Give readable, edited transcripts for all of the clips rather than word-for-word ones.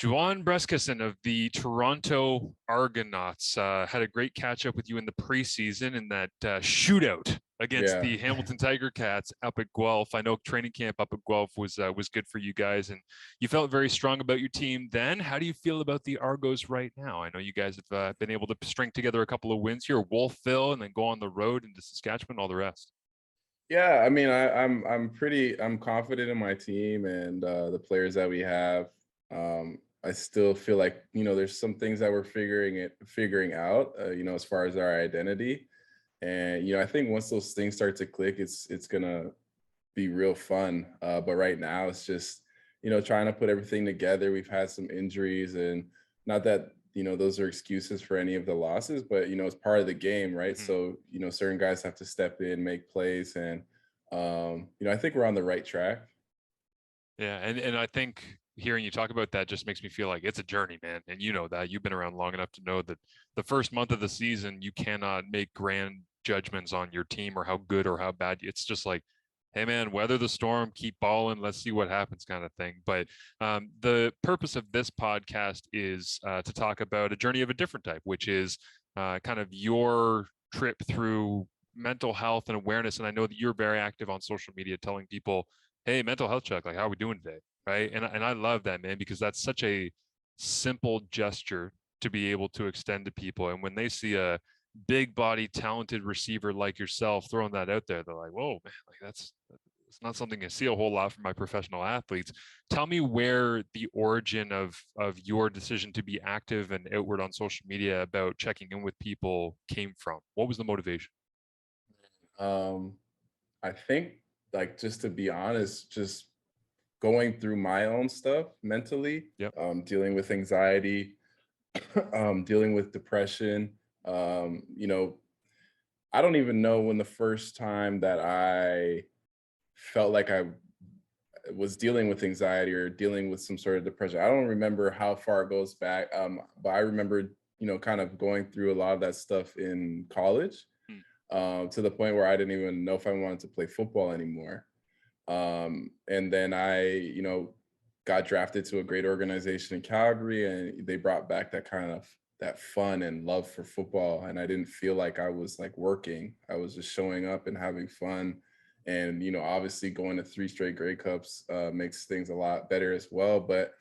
Juwan Brescacin of the Toronto Argonauts had a great catch up with you in the preseason in that shootout against Yeah. the Hamilton Tiger Cats up at Guelph. I know training camp up at Guelph was good for you guys, and you felt very strong about your team then. How do you feel about the Argos right now? I know you guys have been able to string together a couple of wins here, Wolfville, and then go on the road into Saskatchewan, all the rest. Yeah, I mean, I'm confident in my team and the players that we have. I still feel like, there's some things that we're figuring out, as far as our identity. And I think once those things start to click, it's gonna be real fun. But right now it's just, trying to put everything together. We've had some injuries, and not that, those are excuses for any of the losses, but it's part of the game, right? Mhm. So, certain guys have to step in, make plays, and I think we're on the right track. Yeah, and I think hearing you talk about that just makes me feel like it's a journey, man. And you know that you've been around long enough to know that the first month of the season you cannot make grand judgments on your team or how good or how bad. It's just like, hey man, weather the storm, keep balling, let's see what happens, kind of thing. But the purpose of this podcast is to talk about a journey of a different type, which is kind of your trip through mental health and awareness. And I know that you're very active on social media, telling people, hey, mental health check, like how are we doing today? Right. And I love that, man, because that's such a simple gesture to be able to extend to people. And when they see a big body, talented receiver like yourself throwing that out there, they're like, whoa, man, like that's it's not something I see a whole lot from my professional athletes. Tell me where the origin of your decision to be active and outward on social media about checking in with people came from. What was the motivation? Um, I think, like, just to be honest, just going through my own stuff mentally, Yep. dealing with anxiety, dealing with depression. I don't even know when the first time that I felt like I was dealing with anxiety or dealing with some sort of depression. I don't remember how far it goes back, but I remember, kind of going through a lot of that stuff in college, Hmm. to the point where I didn't even know if I wanted to play football anymore. And then I, got drafted to a great organization in Calgary, and they brought back that fun and love for football. And I didn't feel like I was like working. I was just showing up and having fun. And obviously going to three straight Grey Cups makes things a lot better as well. But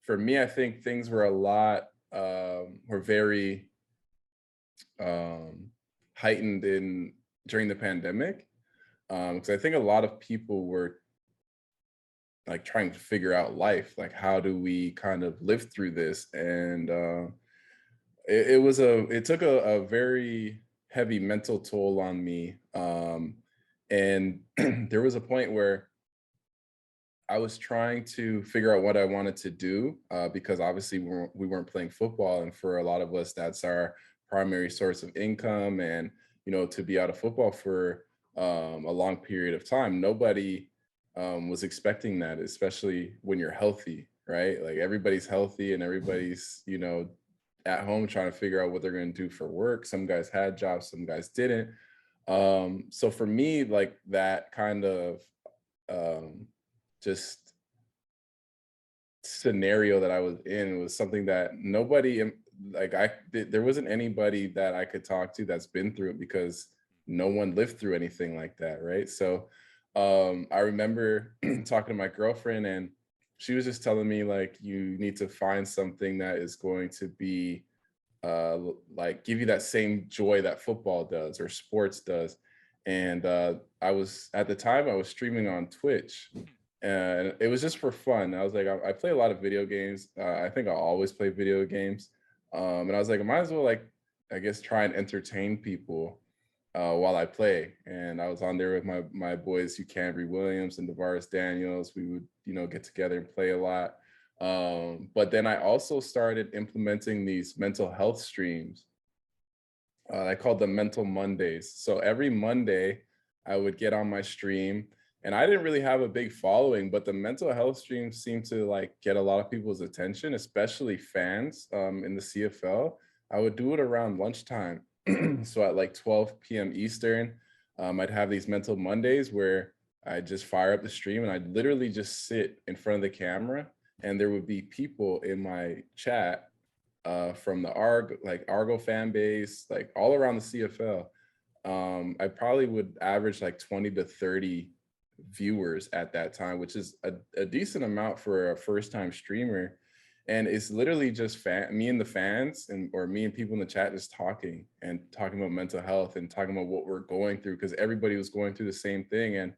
for me, I think things were were very um, heightened in during the pandemic, because I think a lot of people were like trying to figure out life, like how do we kind of live through this. And it took a very heavy mental toll on me. And there was a point where I was trying to figure out what I wanted to do, because obviously we weren't playing football, and for a lot of us that's our primary source of income. And to be out of football for a long period of time, nobody was expecting that, especially when you're healthy, right? Like everybody's healthy and everybody's at home trying to figure out what they're going to do for work. Some guys had jobs, some guys didn't. So for me, like that kind of um, just scenario that I was in was something that there wasn't anybody that I could talk to that's been through it, because no one lived through anything like that, right? So I remember talking to my girlfriend, and she was just telling me, like, you need to find something that is going to be like give you that same joy that football does or sports does. And I was at the time I was streaming on Twitch, and it was just for fun. I was like, I play a lot of video games. I think I'll always play video games. And I was like, I might as well, like, I guess, try and entertain people while I play. And I was on there with my boys, Hugh Cambry Williams and Devaris Daniels. We would, get together and play a lot. But then I also started implementing these mental health streams. I called them Mental Mondays. So every Monday, I would get on my stream, and I didn't really have a big following, but the mental health streams seemed to like get a lot of people's attention, especially fans in the CFL. I would do it around lunchtime, so at like 12 p.m. Eastern, I'd have these Mental Mondays where I just fire up the stream and I'd literally just sit in front of the camera and there would be people in my chat from the Argo fan base, like all around the CFL. I probably would average like 20 to 30 viewers at that time, which is a decent amount for a first time streamer. And it's literally just me and the fans or me and people in the chat just talking about mental health and talking about what we're going through, because everybody was going through the same thing. And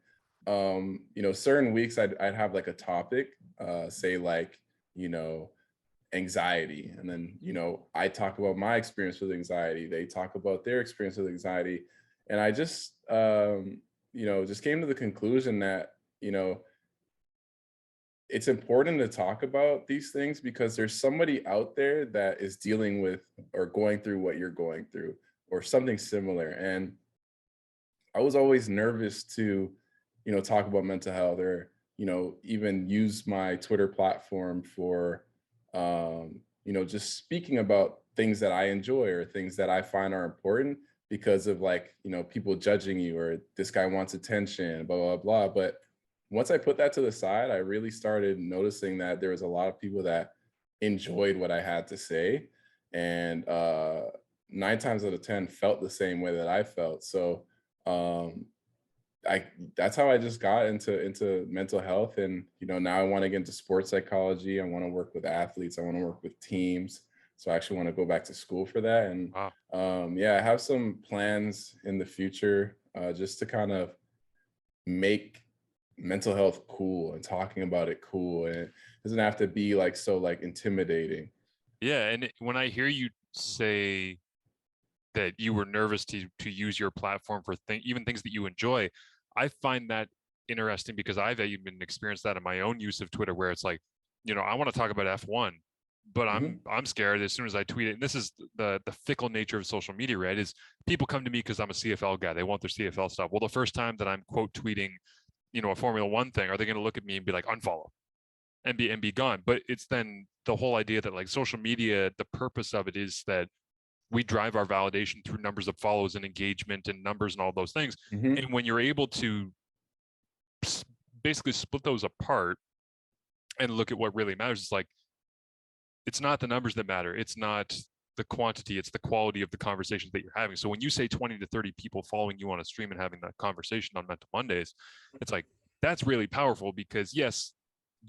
certain weeks I'd have like a topic, say like, anxiety, and then I talk about my experience with anxiety, they talk about their experience with anxiety, and I just just came to the conclusion that it's important to talk about these things because there's somebody out there that is dealing with or going through what you're going through or something similar. And I was always nervous to talk about mental health or even use my Twitter platform for just speaking about things that I enjoy or things that I find are important, because of like, people judging you or this guy wants attention, blah, blah, blah. But once I put that to the side, I really started noticing that there was a lot of people that enjoyed what I had to say. And 9 times out of 10 felt the same way that I felt. So um, that's how I just got into mental health. And now I want to get into sports psychology. I want to work with athletes. I want to work with teams. So I actually want to go back to school for that. And Wow. yeah, I have some plans in the future, just to kind of make mental health cool and talking about it cool, and it doesn't have to be like so like intimidating. Yeah, and when I hear you say that you were nervous to use your platform for even things that you enjoy, I find that interesting because I've even experienced that in my own use of Twitter, where it's like, I want to talk about F1, but I'm scared as soon as I tweet it. And this is the fickle nature of social media, right? Is people come to me because I'm a CFL guy. They want their CFL stuff. Well, the first time that I'm quote tweeting, a Formula One thing, are they going to look at me and be like, unfollow and be gone? But it's then the whole idea that like social media, the purpose of it is that we drive our validation through numbers of follows and engagement and numbers and all those things. And when you're able to basically split those apart and look at what really matters, it's like, it's not the numbers that matter. It's not the quantity, it's the quality of the conversations that you're having. So when you say 20 to 30 people following you on a stream and having that conversation on Mental Mondays, it's like, that's really powerful, because yes,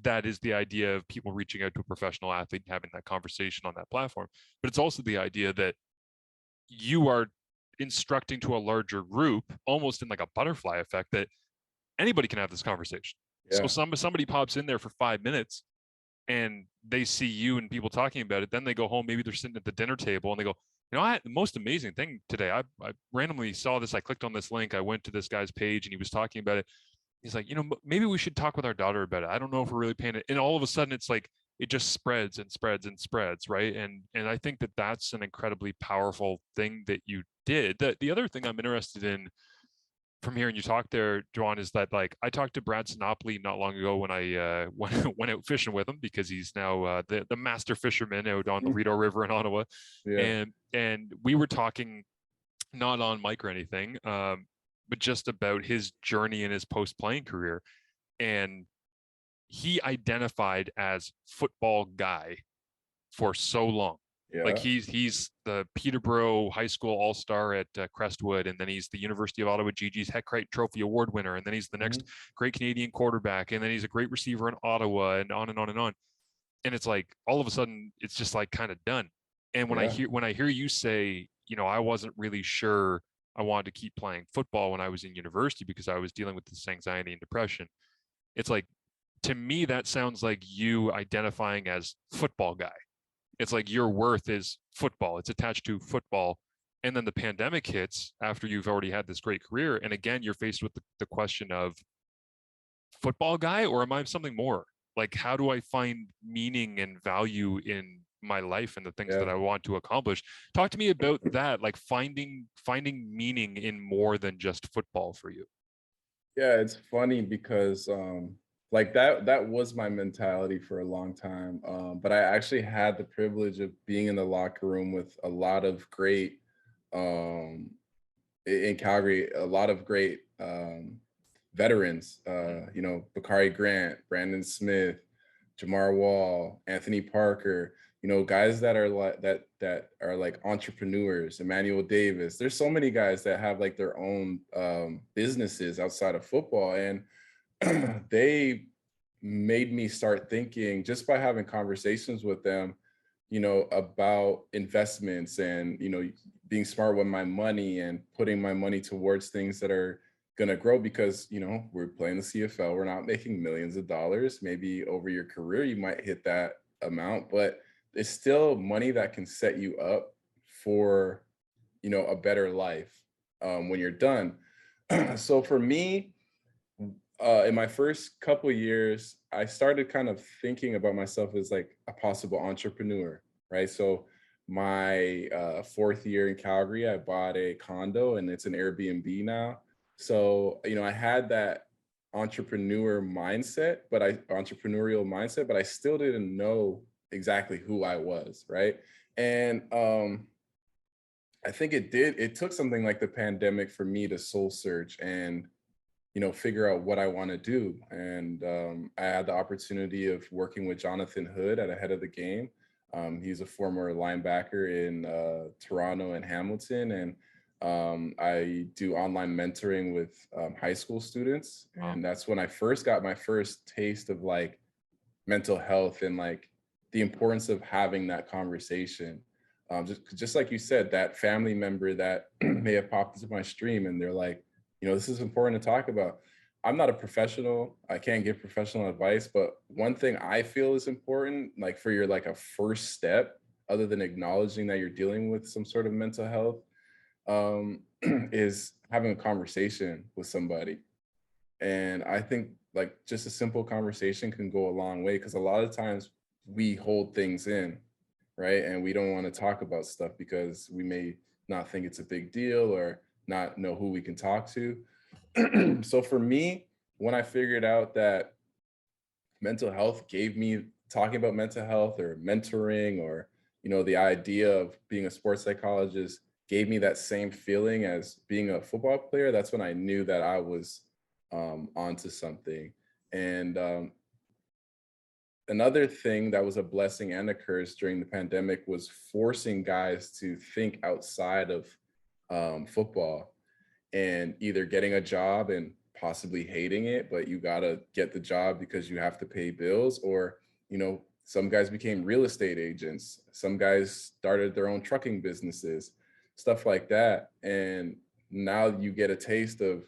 that is the idea of people reaching out to a professional athlete and having that conversation on that platform. But it's also the idea that you are instructing to a larger group, almost in like a butterfly effect, that anybody can have this conversation. Yeah. So somebody pops in there for 5 minutes and they see you and people talking about it. Then they go home, maybe they're sitting at the dinner table and they go, the most amazing thing today, I randomly saw this. I clicked on this link. I went to this guy's page and he was talking about it. He's like, maybe we should talk with our daughter about it. I don't know if we're really paying it. And all of a sudden it's like, it just spreads and spreads and spreads, right? And I think that that's an incredibly powerful thing that you did. The other thing I'm interested in from hearing you talk there, Juwan, is that like I talked to Brad Sinopoli not long ago when I went out fishing with him, because he's now the master fisherman out on the Rideau River in Ottawa. Yeah. And we were talking not on mic or anything, but just about his journey in his post-playing career. And he identified as football guy for so long. Yeah. Like he's the Peterborough High School All-Star at Crestwood, and then he's the University of Ottawa GG's Heckright Trophy Award winner, and then he's the next great Canadian quarterback, and then he's a great receiver in Ottawa, and on and on and on. And it's like all of a sudden it's just like kind of done. And when I hear you say, I wasn't really sure I wanted to keep playing football when I was in university because I was dealing with this anxiety and depression, it's like, to me, that sounds like you identifying as football guy. It's like your worth is football. It's attached to football. And then the pandemic hits after you've already had this great career. And again, you're faced with the question of football guy, or am I something more? Like, how do I find meaning and value in my life and the things that I want to accomplish? Talk to me about that, like finding meaning in more than just football for you. Yeah, it's funny because like that was my mentality for a long time. But I actually had the privilege of being in the locker room with a lot of great in Calgary, a lot of great veterans, Bakari Grant, Brandon Smith, Jamar Wall, Anthony Parker, guys that are like entrepreneurs, Emmanuel Davis. There's so many guys that have like their own businesses outside of football, and they made me start thinking just by having conversations with them, about investments and, being smart with my money and putting my money towards things that are going to grow because, we're playing the CFL. We're not making millions of dollars. Maybe over your career, you might hit that amount, but it's still money that can set you up for, a better life when you're done. So for me, in my first couple years, I started kind of thinking about myself as like a possible entrepreneur, right? So my fourth year in Calgary, I bought a condo and it's an Airbnb now. So, I had that entrepreneurial mindset, but I still didn't know exactly who I was, right? And I think it took something like the pandemic for me to soul search and figure out what I want to do. And I had the opportunity of working with Jonathan Hood at Ahead of the Game. He's a former linebacker in Toronto and Hamilton. And I do online mentoring with high school students. Wow. And that's when I first got my first taste of like mental health and like the importance of having that conversation. Just like you said, that family member that may have popped into my stream and they're like, this is important to talk about. I'm not a professional. I can't give professional advice, but one thing I feel is important, like for your like a first step, other than acknowledging that you're dealing with some sort of mental health, is having a conversation with somebody. And I think like just a simple conversation can go a long way because a lot of times we hold things in, right? And we don't want to talk about stuff because we may not think it's a big deal or not know who we can talk to. So for me, when I figured out that mental health gave me talking about mental health or mentoring or, the idea of being a sports psychologist gave me that same feeling as being a football player, that's when I knew that I was onto something. And another thing that was a blessing and a curse during the pandemic was forcing guys to think outside of football and either getting a job and possibly hating it, but you got to get the job because you have to pay bills. Or, some guys became real estate agents. Some guys started their own trucking businesses, stuff like that. And now you get a taste of,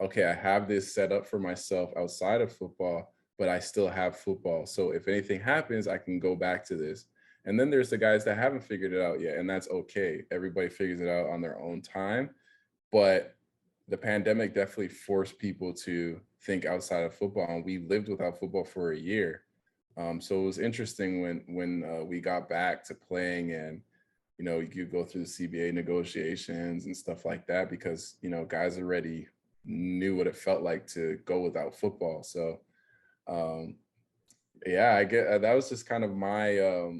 okay, I have this set up for myself outside of football, but I still have football. So if anything happens, I can go back to this. And then there's the guys that haven't figured it out yet, and that's okay. Everybody figures it out on their own time. But the pandemic definitely forced people to think outside of football, and we lived without football for a year. So it was interesting when we got back to playing, and you go through the CBA negotiations and stuff like that because guys already knew what it felt like to go without football. So yeah, I get that was just kind of my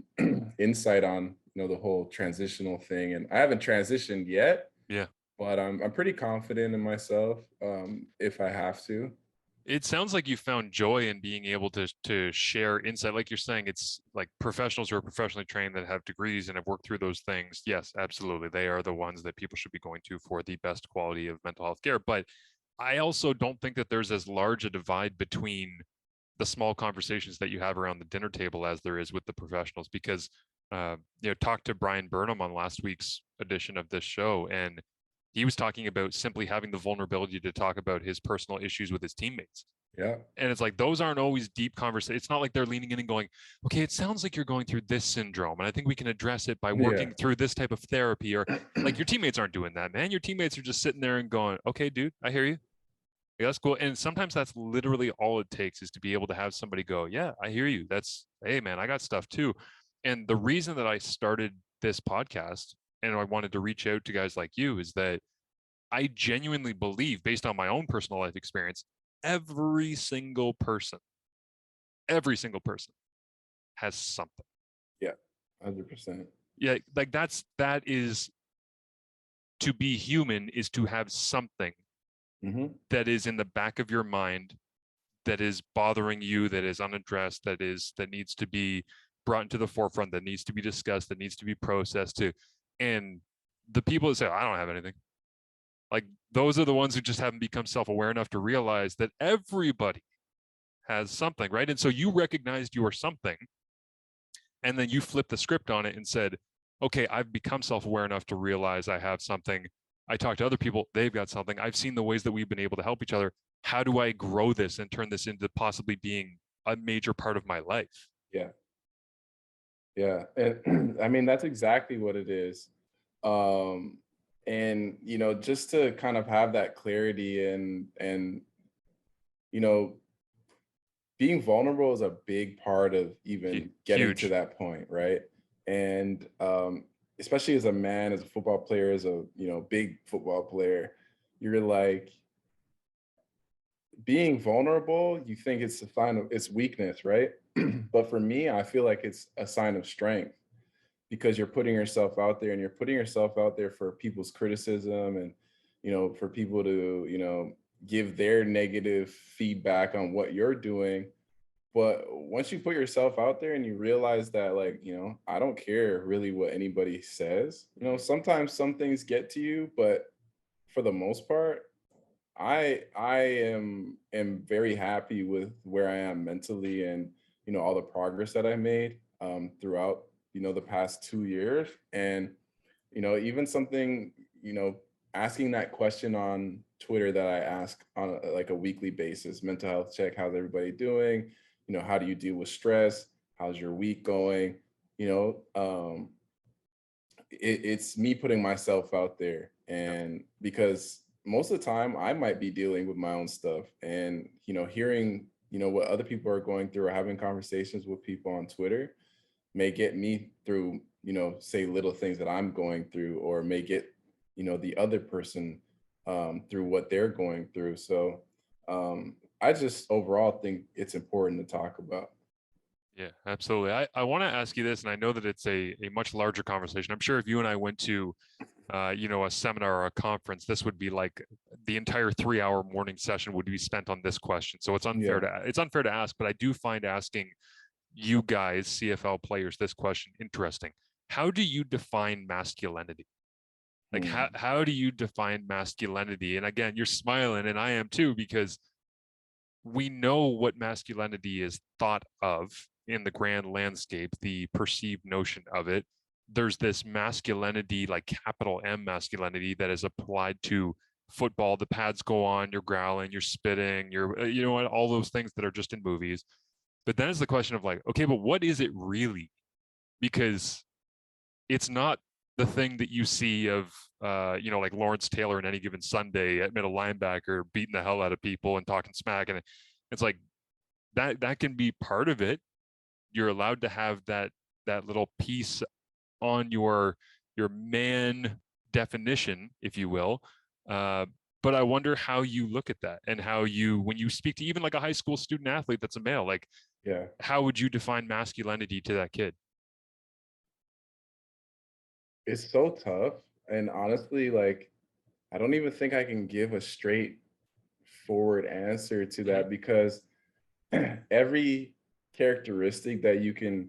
insight on the whole transitional thing, and I haven't transitioned yet. Yeah. But I'm pretty confident in myself if I have to. It sounds like you found joy in being able to share insight. Like you're saying, it's like professionals who are professionally trained that have degrees and have worked through those things. Yes, absolutely. They are the ones that people should be going to for the best quality of mental health care. But I also don't think that there's as large a divide between the small conversations that you have around the dinner table as there is with the professionals, because talked to Brian Burnham on last week's edition of this show, and he was talking about simply having the vulnerability to talk about his personal issues with his teammates. Yeah. And it's like, those aren't always deep conversations. It's not like they're leaning in and going, okay, it sounds like you're going through this syndrome, and I think we can address it by working through this type of therapy. Or like, your teammates aren't doing that, man. Your teammates are just sitting there and going, okay, dude, I hear you. Yeah, that's cool. And sometimes that's literally all it takes, is to be able to have somebody go, yeah, I hear you. Hey, man, I got stuff too. And the reason that I started this podcast and I wanted to reach out to guys like you is that I genuinely believe, based on my own personal life experience, every single person has something. Yeah, 100%. Yeah, like that is, to be human is to have something that is in the back of your mind that is bothering you, that is unaddressed, that needs to be brought into the forefront, that needs to be discussed, that needs to be processed to. And the people that say, I don't have anything, like those are the ones who just haven't become self-aware enough to realize that everybody has something, right? And so you recognized you were something, and then you flipped the script on it and said, okay, I've become self-aware enough to realize I have something. I talk to other people, they've got something. I've seen the ways that we've been able to help each other. How do I grow this and turn this into possibly being a major part of my life? Yeah. Yeah. And I mean, that's exactly what it is. Um, and just to kind of have that clarity and you know, being vulnerable is a big part of even getting to Huge. that point, right? And especially as a man, as a football player, as a big football player, you're like, being vulnerable, you think it's a sign of it's weakness, right? But for me, I feel like it's a sign of strength because you're putting yourself out there and you're putting yourself out there for people's criticism and for people to give their negative feedback on what you're doing. But once you put yourself out there and you realize that, like, I don't care really what anybody says, sometimes some things get to you, but for the most part, I am very happy with where I am mentally and all the progress that I made throughout the past 2 years. And even something asking that question on Twitter that I ask on like a weekly basis, mental health check, how's everybody doing? How do you deal with stress? How's your week going? you know um it's me putting myself out there, Yep. and because most of the time I might be dealing with my own stuff, and hearing what other people are going through or having conversations with people on Twitter may get me through, say little things that I'm going through, or may get the other person through what they're going through. So I just overall think it's important to talk about. Yeah, absolutely. I want to ask you this, and I know that it's a much larger conversation. I'm sure if you and I went to, a seminar or a conference, this would be like the entire 3-hour morning session would be spent on this question. So Yeah. it's unfair to ask, but I do find asking you guys, CFL players, this question interesting. How do you define masculinity? Like Hmm. how do you define masculinity? And again, you're smiling, and I am too, because we know what masculinity is thought of in the grand landscape, the perceived notion of it. There's this masculinity, like capital M masculinity, that is applied to football. The pads go on, you're growling, you're spitting, you're, all those things that are just in movies. But then it's the question of like, okay, but what is it really? Because it's not the thing that you see of, like Lawrence Taylor in Any Given Sunday at middle linebacker beating the hell out of people and talking smack. And it's like that can be part of it. You're allowed to have that little piece on your man definition, if you will. Uh, but I wonder how you look at that, and how you, when you speak to even like a high school student athlete that's a male, like Yeah. how would you define masculinity to that kid? It's so tough. And honestly, like, I don't even think I can give a straightforward answer to Mm-hmm. that, because every characteristic that you can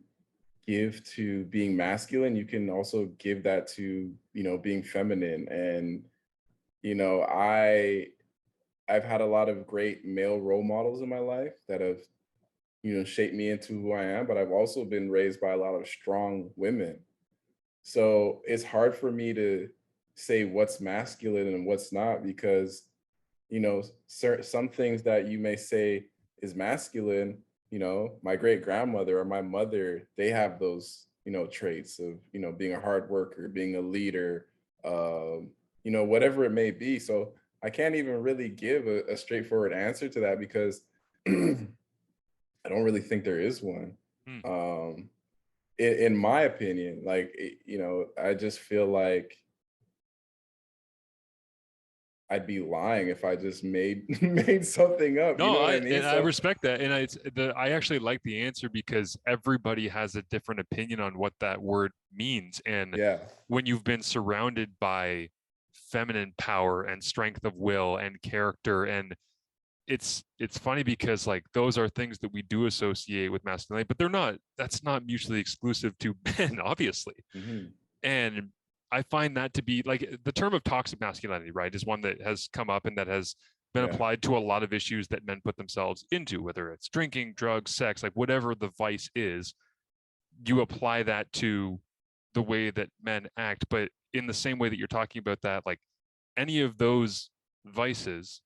give to being masculine, you can also give that to, being feminine. And, you know, I I've had a lot of great male role models in my life that have, shaped me into who I am, but I've also been raised by a lot of strong women. So it's hard for me to say what's masculine and what's not, because some things that you may say is masculine, my great grandmother or my mother, they have those traits of being a hard worker, being a leader, whatever it may be. So I can't even really give a straightforward answer to that, because I don't really think there is one. Hmm. um in my opinion, like, I just feel like I'd be lying if I just made made something up. You No, know what I mean? I So respect that, and I actually like the answer because everybody has a different opinion on what that word means, and yeah. when you've been surrounded by feminine power and strength of will and character and it's funny because like those are things that we do associate with masculinity, but that's not mutually exclusive to men, obviously. Mm-hmm. And I find that to be like the term of toxic masculinity, right, is one that has come up and that has been Yeah. applied to a lot of issues that men put themselves into, whether it's drinking, drugs, sex, like whatever the vice is, you apply that to the way that men act. But in the same way that you're talking about that, like any of those vices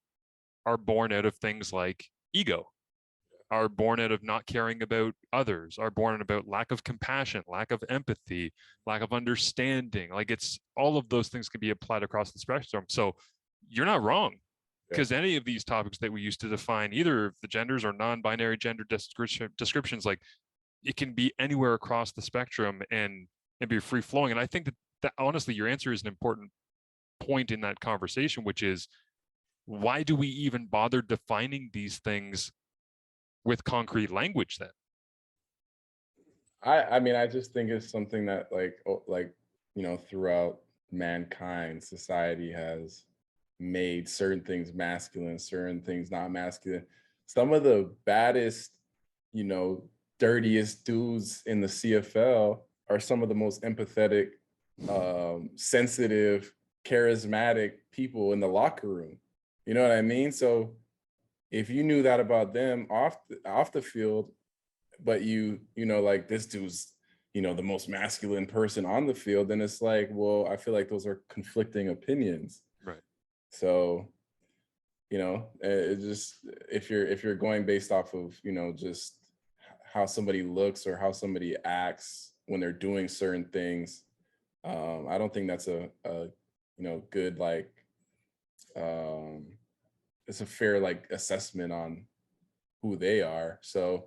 are born out of things like ego, are born out of not caring about others, are born about lack of compassion, lack of empathy, lack of understanding. Like it's all of those things can be applied across the spectrum. So you're not wrong, Yeah. because any of these topics that we used to define, either the genders or non-binary gender descriptions, like it can be anywhere across the spectrum and be free flowing. And I think that honestly, your answer is an important point in that conversation, which is why do we even bother defining these things with concrete language then? I mean, I just think it's something that like, throughout mankind, society has made certain things masculine, certain things not masculine. Some of the baddest, you know, dirtiest dudes in the CFL are some of the most empathetic, sensitive, charismatic people in the locker room. You know what I mean? So if you knew that about them off the field, but you know, like this dude's, the most masculine person on the field, then it's like, well, I feel like those are conflicting opinions. Right. So, it just, if you're going based off of, just how somebody looks or how somebody acts when they're doing certain things, I don't think that's a good, like, um it's a fair, like, assessment on who they are. So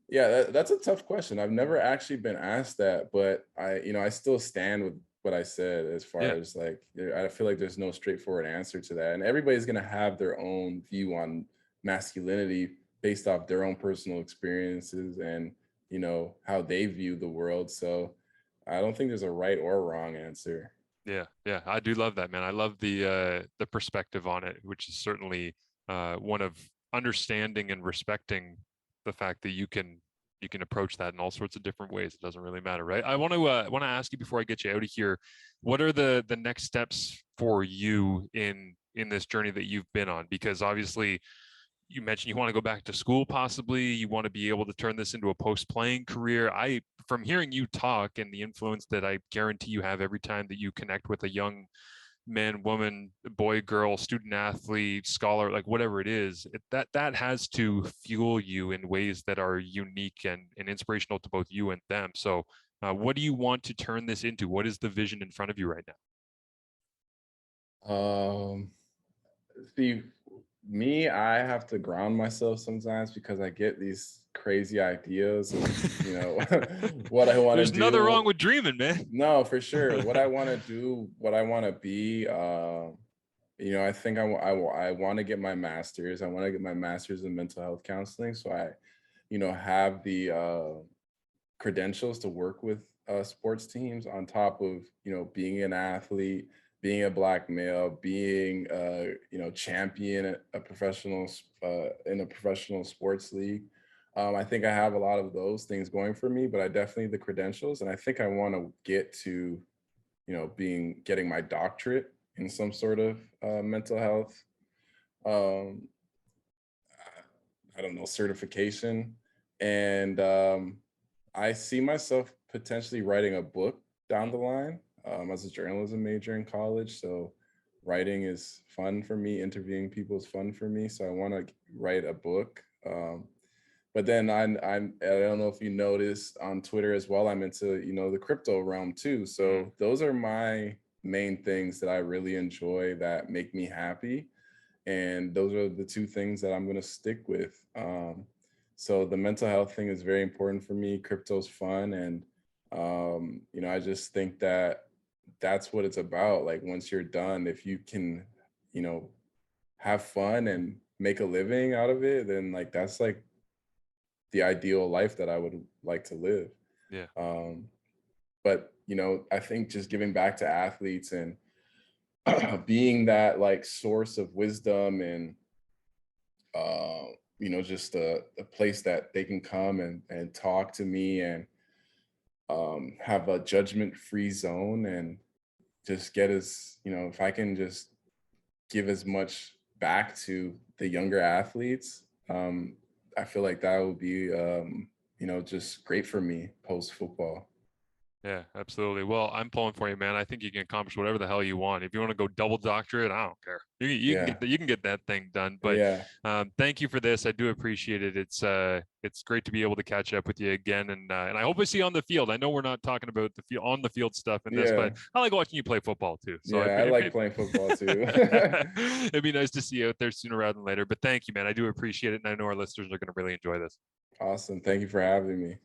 yeah, that's a tough question. I've never actually been asked that, but I still stand with what I said as far Yeah. as like, I feel like there's no straightforward answer to that. And everybody's going to have their own view on masculinity based off their own personal experiences and, how they view the world. So I don't think there's a right or wrong answer. Yeah, yeah, I do love that, man. I love the perspective on it, which is certainly one of understanding and respecting the fact that you can approach that in all sorts of different ways. It doesn't really matter, right? I want to ask you before I get you out of here, what are the next steps for you in this journey that you've been on? Because obviously you mentioned you want to go back to school, possibly you want to be able to turn this into a post-playing career. From hearing you talk and the influence that I guarantee you have every time that you connect with a young man, woman, boy, girl, student athlete, scholar, like whatever it is, that has to fuel you in ways that are unique and inspirational to both you and them. So what do you want to turn this into? What is the vision in front of you right Um, See, me, I have to ground myself sometimes because I get these crazy ideas of, now? what I want to There's nothing wrong do. with dreaming, man. No, for sure. What I want to do, what I want to be. I think I want to get my master's. I want to get my master's in mental health counseling. So I, have the credentials to work with sports teams on top of, being an athlete, being a black male, being champion at a professional in a professional sports league. I think I have a lot of those things going for me, but I definitely the credentials, and I think I want to get to getting my doctorate in some sort of mental health, um, I don't know, certification. And I see myself potentially writing a book down the line, as a journalism major in college. So writing is fun for me. Interviewing people is fun for me. So I want to write a book. But then I don't know if you noticed on Twitter as well, I'm into, the crypto realm too. So those are my main things that I really enjoy that make me happy. And those are the two things that I'm going to stick with. So the mental health thing is very important for me. Crypto's fun. And, I just think that that's what it's about. Like once you're done, if you can, you know, have fun and make a living out of it, then like that's like the ideal life that I would like to live. Yeah. Um, but I think just giving back to athletes and being that like source of wisdom and just a place that they can come and talk to me, and have a judgment-free zone, and just get as, if I can just give as much back to the younger athletes, I feel like that would be, just great for me post football. Yeah, absolutely. Well, I'm pulling for you, man. I think you can accomplish whatever the hell you want. If you want to go double doctorate, I don't care. You can Yeah. get you can get that thing done. But Yeah. thank you for this. I do appreciate it. It's great to be able to catch up with you again, and I hope I see you on the field. I know we're not talking about the field on the field stuff in this, but Yeah. I like watching you play football too. So Yeah. I like playing football too. it'd be nice to see you out there sooner rather than later. But thank you, man. I do appreciate it, and I know our listeners are going to really enjoy this. Awesome. Thank you for having me.